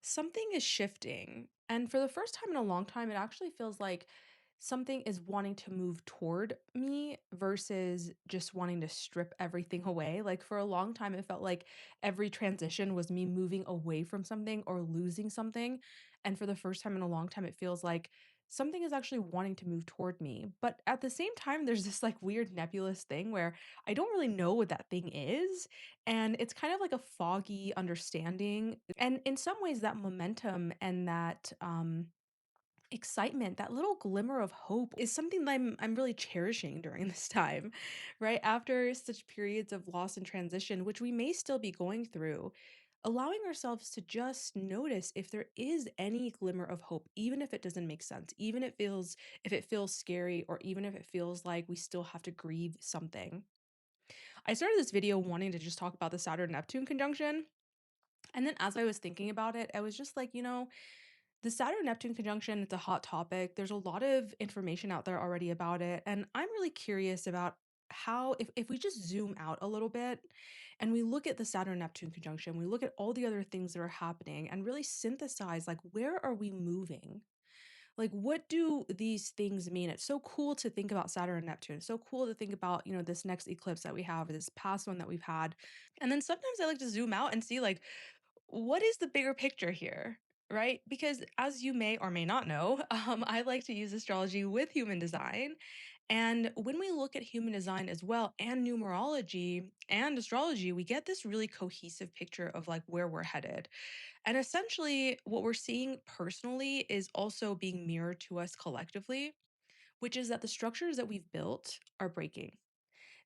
Something is shifting. And for the first time in a long time, it actually feels like something is wanting to move toward me versus just wanting to strip everything away. Like for a long time, it felt like every transition was me moving away from something or losing something. And for the first time in a long time, it feels like something is actually wanting to move toward me. But at the same time, there's this like weird nebulous thing where I don't really know what that thing is. And it's kind of like a foggy understanding. And in some ways, that momentum and that excitement, that little glimmer of hope is something that I'm really cherishing during this time, right? After such periods of loss and transition, which we may still be going through, allowing ourselves to just notice if there is any glimmer of hope, even if it doesn't make sense, even if it feels scary, or even if it feels like we still have to grieve something. I started this video wanting to just talk about the Saturn Neptune conjunction. And then as I was thinking about it, I was just like, the Saturn Neptune conjunction, it's a hot topic. There's a lot of information out there already about it. And I'm really curious about how, if we just zoom out a little bit and we look at the Saturn Neptune conjunction, we look at all the other things that are happening and really synthesize like, where are we moving? Like, what do these things mean? It's so cool to think about Saturn and Neptune. It's so cool to think about, this next eclipse that we have, or this past one that we've had. And then sometimes I like to zoom out and see, like, what is the bigger picture here? Right? Because as you may or may not know, I like to use astrology with human design. And when we look at human design as well, and numerology and astrology, we get this really cohesive picture of like where we're headed. And essentially, what we're seeing personally is also being mirrored to us collectively, which is that the structures that we've built are breaking.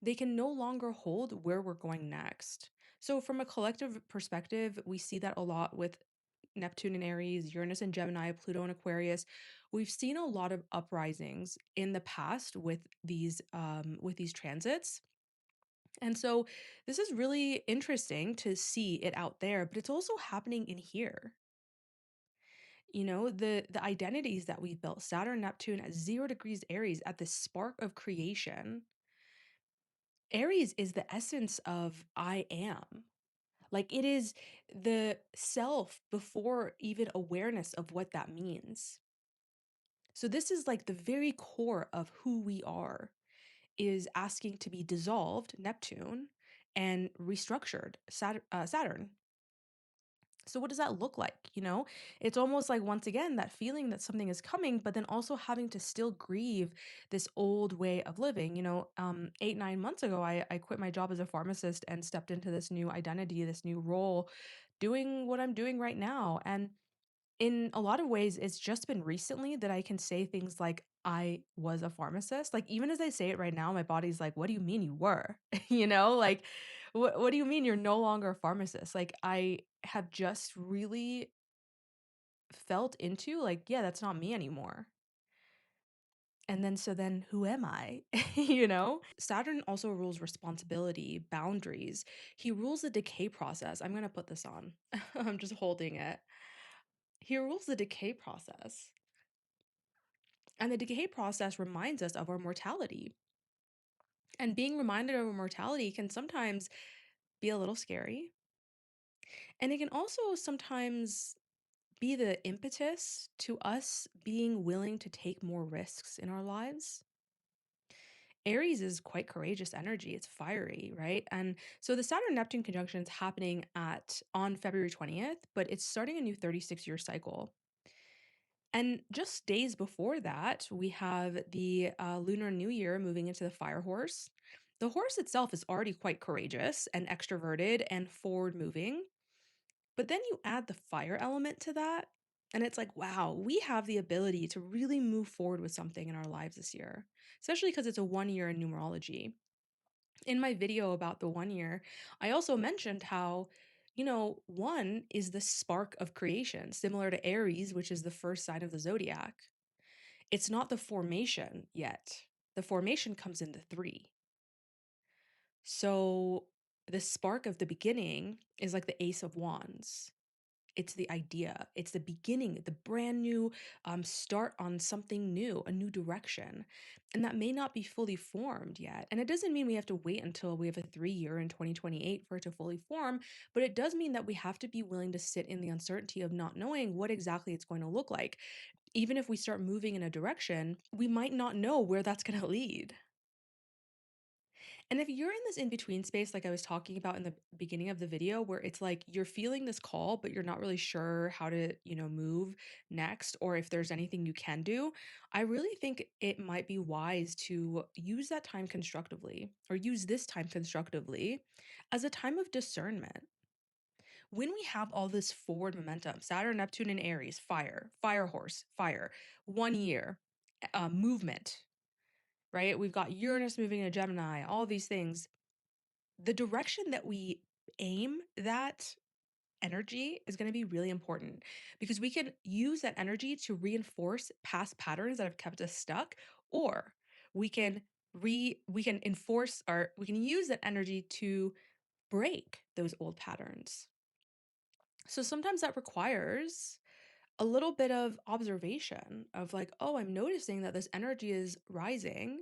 They can no longer hold where we're going next. So, from a collective perspective, we see that a lot with Neptune and Aries, Uranus and Gemini, Pluto and Aquarius. We've seen a lot of uprisings in the past with these transits. And so this is really interesting to see it out there, but it's also happening in here. The identities that we've built, Saturn, Neptune at 0 degrees Aries, at the spark of creation. Aries is the essence of I am. Like it is the self before even awareness of what that means. So this is like the very core of who we are, is asking to be dissolved, Neptune, and restructured, Saturn. So what does that look like? It's almost like, once again, that feeling that something is coming, but then also having to still grieve this old way of living. 8, 9 months ago, I quit my job as a pharmacist and stepped into this new identity, this new role, doing what I'm doing right now. And in a lot of ways, it's just been recently that I can say things like, I was a pharmacist. Like, even as I say it right now, my body's like, what do you mean you were? Like, what do you mean you're no longer a pharmacist? Like, I have just really felt into, like, yeah, that's not me anymore. And then, so then who am I? Saturn also rules responsibility, boundaries. He rules the decay process. I'm going to put this on. I'm just holding it. He rules the decay process. And the decay process reminds us of our mortality. And being reminded of our mortality can sometimes be a little scary. And it can also sometimes be the impetus to us being willing to take more risks in our lives. Aries is quite courageous energy. It's fiery, right? And so the Saturn Neptune conjunction is happening on February 20th, but it's starting a new 36-year cycle. And just days before that, we have the Lunar New Year moving into the fire horse. The horse itself is already quite courageous and extroverted and forward moving. But then you add the fire element to that, and it's like, wow, we have the ability to really move forward with something in our lives this year, especially because it's a 1 year in numerology. In my video about the 1 year, I also mentioned how, one is the spark of creation, similar to Aries, which is the first sign of the zodiac. It's not the formation yet. The formation comes in the 3. So the spark of the beginning is like the Ace of Wands. It's the idea. It's the beginning, the brand new start on something new, a new direction. And that may not be fully formed yet. And it doesn't mean we have to wait until we have a 3-year in 2028 for it to fully form, but it does mean that we have to be willing to sit in the uncertainty of not knowing what exactly it's going to look like. Even if we start moving in a direction, we might not know where that's going to lead. And if you're in this in-between space, like I was talking about in the beginning of the video, where it's like you're feeling this call, but you're not really sure how to, move next, or if there's anything you can do, I really think it might be wise to use that time constructively, or use this time constructively as a time of discernment. When we have all this forward momentum, Saturn, Neptune, and Aries, fire, fire horse, fire, 1 year, movement, right? We've got Uranus moving into Gemini, all these things. The direction that we aim that energy is going to be really important, because we can use that energy to reinforce past patterns that have kept us stuck, or we can we can enforce, or we can use that energy to break those old patterns. So sometimes that requires a little bit of observation of like, oh, I'm noticing that this energy is rising.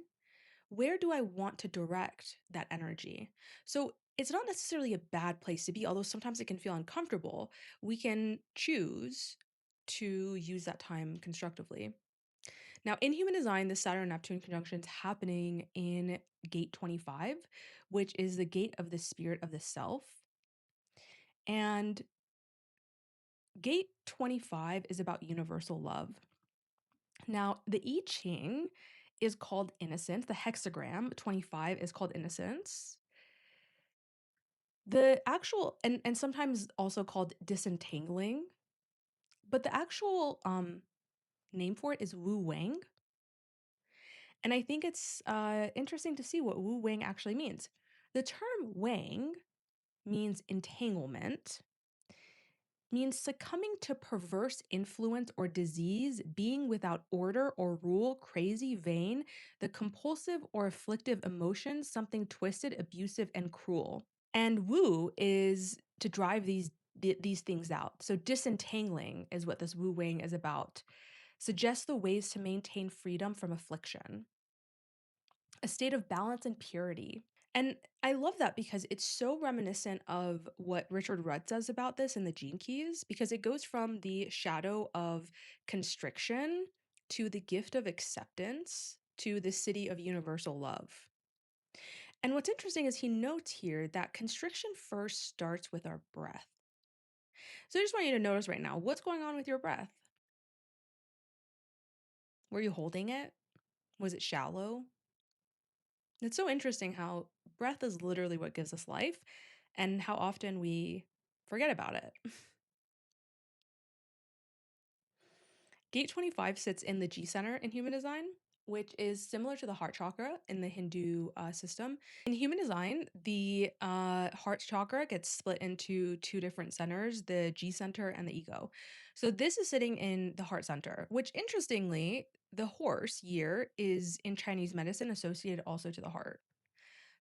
Where do I want to direct that energy? So it's not necessarily a bad place to be, although sometimes it can feel uncomfortable. We can choose to use that time constructively. Now, in human design, the Saturn Neptune conjunction is happening in gate 25, which is the gate of the spirit of the self. And gate 25 is about universal love. Now, the I Ching is called Innocence. The hexagram 25 is called Innocence. The actual, and sometimes also called disentangling, but the actual name for it is Wu Wang. And I think it's interesting to see what Wu Wang actually means. The term Wang means entanglement, means succumbing to perverse influence or disease, being without order or rule, crazy, vain, the compulsive or afflictive emotions, something twisted, abusive, and cruel. And Wu is to drive these things out. So disentangling is what this Wu Wing is about. Suggests the ways to maintain freedom from affliction, a state of balance and purity. And I love that because it's so reminiscent of what Richard Rudd says about this in the Gene Keys, because it goes from the shadow of constriction to the gift of acceptance to the city of universal love. And what's interesting is he notes here that constriction first starts with our breath. So I just want you to notice right now, what's going on with your breath? Were you holding it? Was it shallow? It's so interesting how breath is literally what gives us life, and how often we forget about it. Gate 25 sits in the G center in human design, which is similar to the heart chakra in the Hindu system. In human design, the heart chakra gets split into two different centers, the G center and the ego. So this is sitting in the heart center, which interestingly, the horse year is in Chinese medicine associated also to the heart.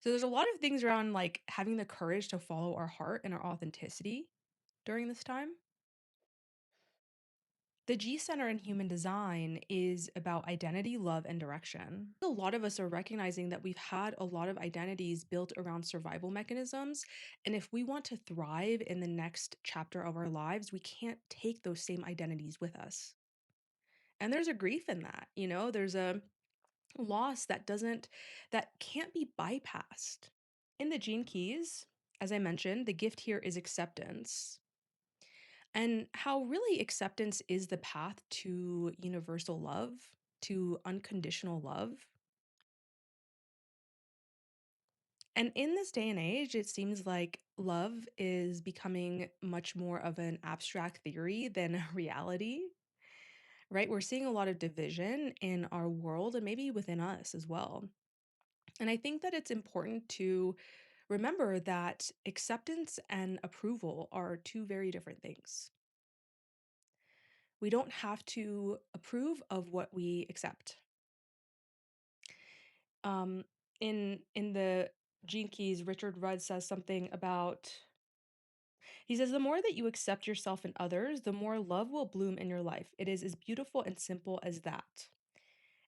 So there's a lot of things around like having the courage to follow our heart and our authenticity during this time. The G center in human design is about identity, love, and direction. A lot of us are recognizing that we've had a lot of identities built around survival mechanisms. And if we want to thrive in the next chapter of our lives, we can't take those same identities with us. And there's a grief in that, there's a loss that can't be bypassed. In the Gene Keys, as I mentioned, the gift here is acceptance. And how really acceptance is the path to universal love, to unconditional love. And in this day and age, it seems like love is becoming much more of an abstract theory than a reality, right? We're seeing a lot of division in our world and maybe within us as well. And I think that it's important to remember that acceptance and approval are two very different things. We don't have to approve of what we accept. Um, in the Gene Keys, Richard Rudd says something about He says, the more that you accept yourself and others, the more love will bloom in your life. It is as beautiful and simple as that.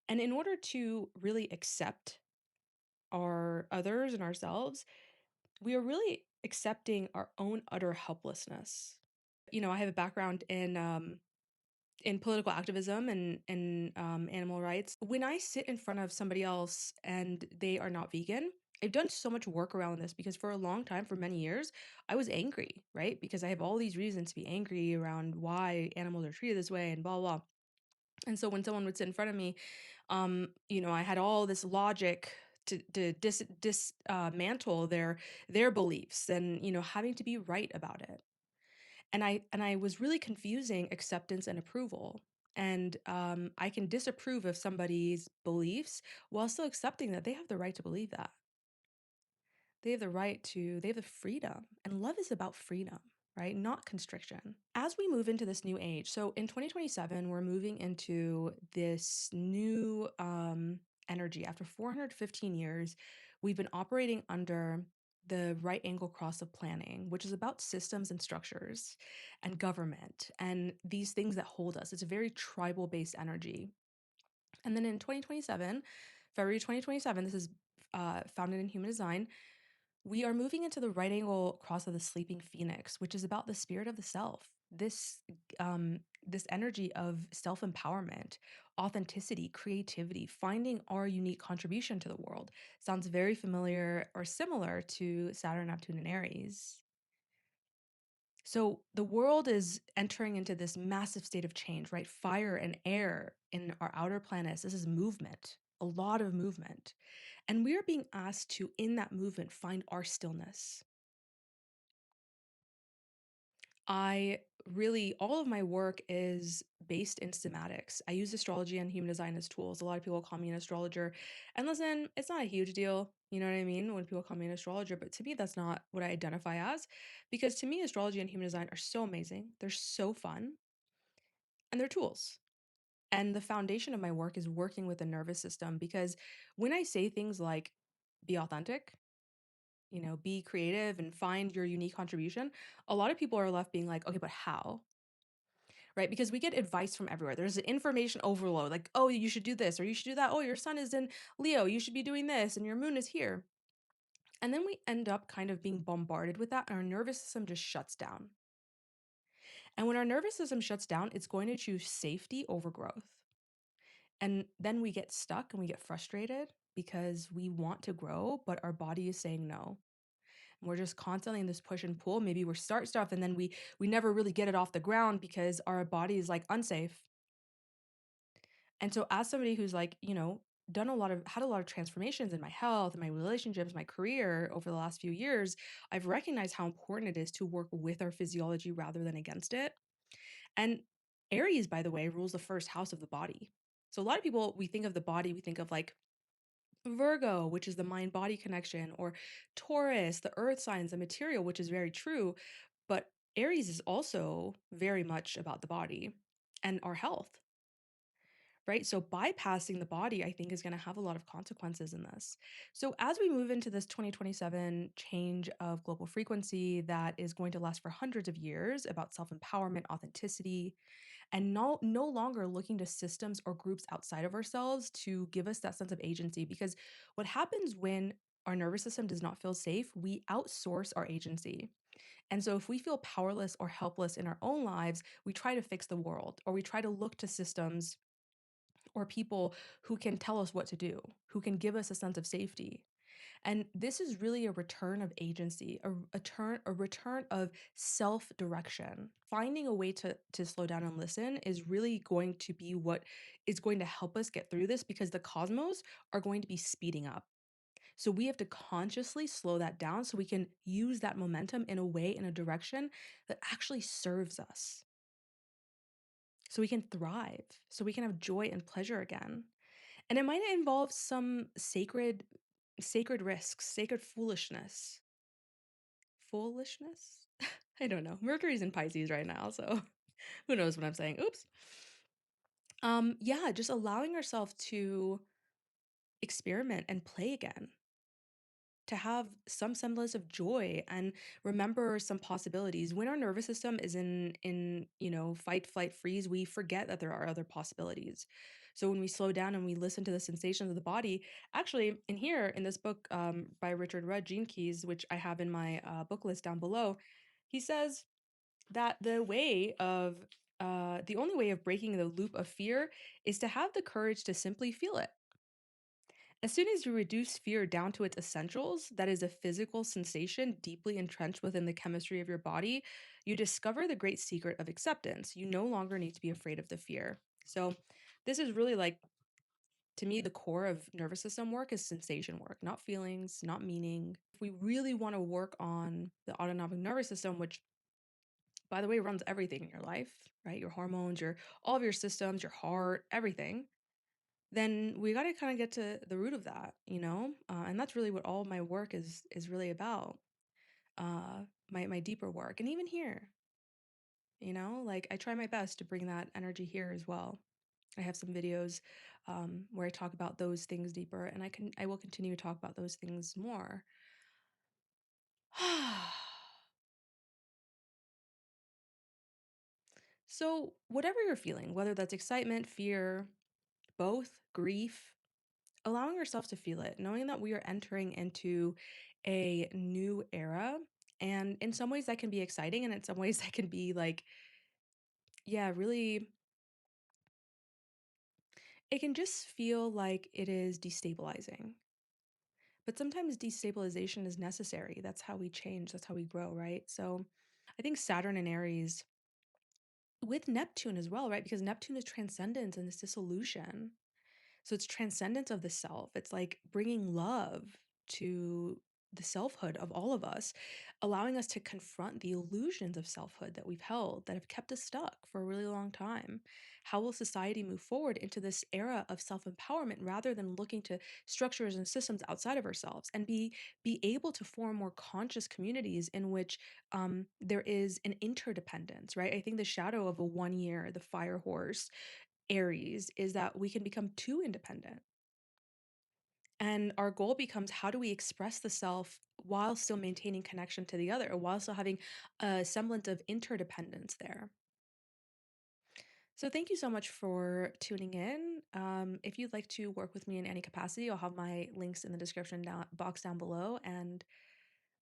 And in order to really accept our others and ourselves, we are really accepting our own utter helplessness. I have a background in political activism and animal rights. When I sit in front of somebody else and they are not vegan, I've done so much work around this because for a long time, for many years, I was angry, right? Because I have all these reasons to be angry around why animals are treated this way and blah, blah. And so when someone would sit in front of me, I had all this logic to dismantle their beliefs and, having to be right about it. And I was really confusing acceptance and approval. And I can disapprove of somebody's beliefs while still accepting that they have the right to believe that. They have the freedom. And love is about freedom, right? Not constriction. As we move into this new age, so in 2027, we're moving into this new energy. After 415 years, we've been operating under the right angle cross of planning, which is about systems and structures and government and these things that hold us. It's a very tribal based energy. And then in 2027, February 2027, this is founded in human design. We are moving into the right angle cross of the sleeping phoenix, which is about the spirit of the self. This energy of self-empowerment, authenticity, creativity, finding our unique contribution to the world. Sounds very familiar or similar to Saturn, Neptune, and Aries. So the world is entering into this massive state of change, right? Fire and air in our outer planets. This is movement, a lot of movement. And we are being asked to, in that movement, find our stillness. All of my work is based in schematics. I use astrology and human design as tools. A lot of people call me an astrologer. And listen, it's not a huge deal. You know what I mean? When people call me an astrologer, but to me, that's not what I identify as. Because to me, astrology and human design are so amazing. They're so fun and they're tools. And the foundation of my work is working with the nervous system because when I say things like be authentic, be creative and find your unique contribution, a lot of people are left being like, okay, but how? Right? Because we get advice from everywhere. There's an information overload, like, oh, you should do this or you should do that. Oh, your sun is in Leo, you should be doing this, and your moon is here. And then we end up kind of being bombarded with that, and our nervous system just shuts down. And when our nervous system shuts down, it's going to choose safety over growth. And then we get stuck and we get frustrated because we want to grow, but our body is saying no. And we're just constantly in this push and pull. Maybe we start stuff and then we never really get it off the ground because our body is like unsafe. And so as somebody who's like, had a lot of transformations in my health and my relationships, my career over the last few years, I've recognized how important it is to work with our physiology rather than against it. And Aries, by the way, rules the first house of the body. So a lot of people, we think of the body, we think of like Virgo, which is the mind body connection, or Taurus, the earth signs, the material, which is very true. But Aries is also very much about the body and our health, right? So bypassing the body, I think, is going to have a lot of consequences in this. So as we move into this 2027 change of global frequency that is going to last for hundreds of years about self-empowerment, authenticity, and no longer looking to systems or groups outside of ourselves to give us that sense of agency. Because what happens when our nervous system does not feel safe, we outsource our agency. And so if we feel powerless or helpless in our own lives, we try to fix the world or we try to look to systems or people who can tell us what to do, who can give us a sense of safety. And this is really a return of agency, a return of self-direction. Finding a way to slow down and listen is really going to be what is going to help us get through this because the cosmos are going to be speeding up. So we have to consciously slow that down so we can use that momentum in a way, in a direction that actually serves us. So we can thrive, so we can have joy and pleasure again. And it might involve some sacred risks, sacred foolishness. Foolishness? I don't know. Mercury's in Pisces right now, so who knows what I'm saying. Oops. Yeah, just allowing ourselves to experiment and play again. to have some semblance of joy and remember some possibilities. When our nervous system is in fight, flight, freeze, we forget that there are other possibilities. So when we slow down and we listen to the sensations of the body, actually in this book by Richard Rudd, Gene Keys, which I have in my book list down below, he says that the only way of breaking the loop of fear is to have the courage to simply feel it. As soon as you reduce fear down to its essentials, that is a physical sensation deeply entrenched within the chemistry of your body, you discover the great secret of acceptance. You no longer need to be afraid of the fear. So, this is really like, to me, the core of nervous system work is sensation work, not feelings, not meaning. If we really want to work on the autonomic nervous system, which by the way runs everything in your life, right? Your hormones, all of your systems, your heart, everything, then we got to kind of get to the root of that, and that's really what all my work is really about. My deeper work, and even here, like I try my best to bring that energy here as well. I have some videos where I talk about those things deeper, and I will continue to talk about those things more. So whatever you're feeling, whether that's excitement, fear, both, grief, allowing ourselves to feel it, knowing that we are entering into a new era. And in some ways that can be exciting, and in some ways that can be like, yeah, really, it can just feel like it is destabilizing. But sometimes destabilization is necessary. That's how we change, that's how we grow, right? So I think Saturn and Aries with Neptune as well, right? Because Neptune is transcendence and it's dissolution. So it's transcendence of the self. It's like bringing love to the selfhood of all of us, allowing us to confront the illusions of selfhood that we've held that have kept us stuck for a really long time. How will society move forward into this era of self-empowerment rather than looking to structures and systems outside of ourselves, and be able to form more conscious communities in which there is an interdependence, right? I think the shadow of a 1 year, the fire horse, Aries, is that we can become too independent. And our goal becomes, how do we express the self while still maintaining connection to the other, or while still having a semblance of interdependence there? So, thank you so much for tuning in. If you'd like to work with me in any capacity, I'll have my links in the description box down below. And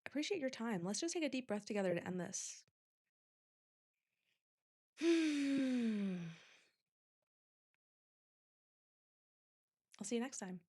I appreciate your time. Let's just take a deep breath together to end this. I'll see you next time.